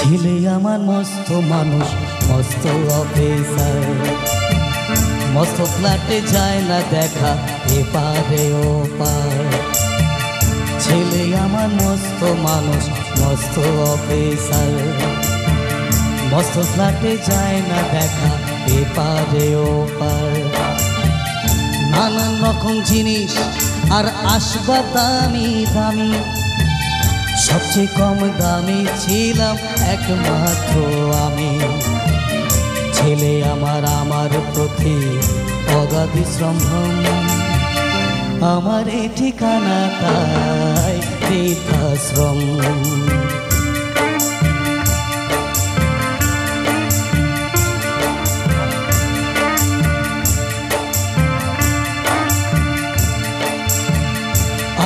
ছেলে আমার মস্ত মানুষ, মস্ত অফিসার, মস্ত ফ্ল্যাটে যায় না দেখা এপারে ওপার। ছেলে আমার মস্ত মানুষ, মস্ত অফিসার, মস্ত ফ্ল্যাটে যায় না দেখা এপারে ওপার। নানান রকম জিনিস আর আসবাব দামি দামি, সবচেয়ে কম দামি ছিলাম একমাত্র আমি। ছেলে আমার প্রতি অগাধ সম্ভ্রম, আমার এই ঠিকানা তাই বৃদ্ধাশ্রম।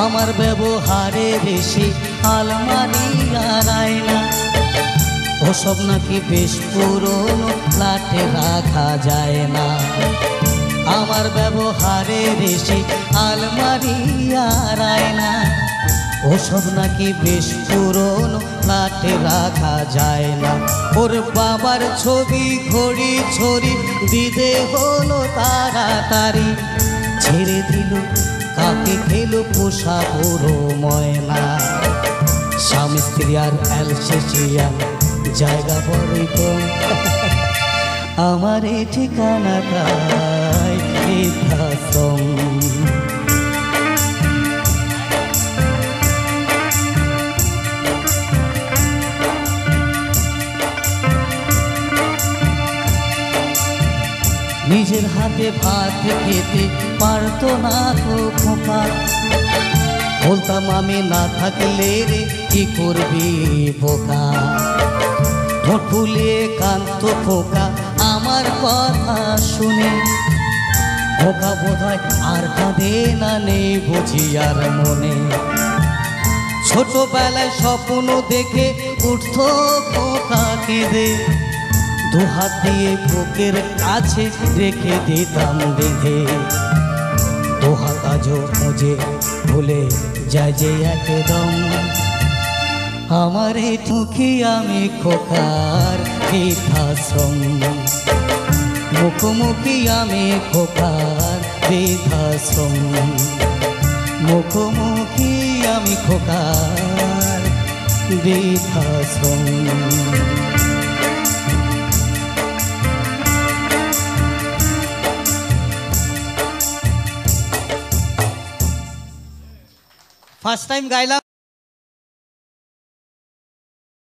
আমার ব্যবহারে বেশি আলমারি আর আয়না, ওসব নাকি বেশ পুরনো ফ্ল্যাটে রাখা যায় না। আমার ব্যবহারে বেশি আলমারি আর আয়না, ওসব নাকি বেশ পুরনো ফ্ল্যাটে রাখা যায় না। ওর বাবার ছবি ঘড়ি ছড়ি দিতে হলো তাড়াতাড়ি, ছেড়ে দিল কাকে খেলো পোষা পুরো ময়না। স্বামী স্ত্রী আর অ্যালসেশিয়ান জায়গা বড়ই কম, আমার এই ঠিকানা তাই বৃদ্ধাশ্রম। নিজের হাতে ভাত খেতে পারতো না তো খোকা, বলতাম আমি না থাকলে রে কি করবি বোকা। ঠোঁট ফুলিয়ে কাঁদতো খোকা আমার কথা শুনে, খোকা বোধহয় আর কাঁদে না, নেই বুঝি আর মনে। ছোটবেলায় স্বপ্ন দেখে উঠতো খোকা কেঁদে, দুহাত দিয়ে বুকের কাছে রেখে দিতাম বেঁধে। দুহাত আজও খুঁজে ভুলে যায় যে একদম, আমার এই মুখী আমি খোকার বৃদ্ধাশ্রম। মুখোমুখি আমি খোকার বৃদ্ধাশ্রম, মুখোমুখি আমি খোকার বৃদ্ধাশ্রম। First time গাইলাম।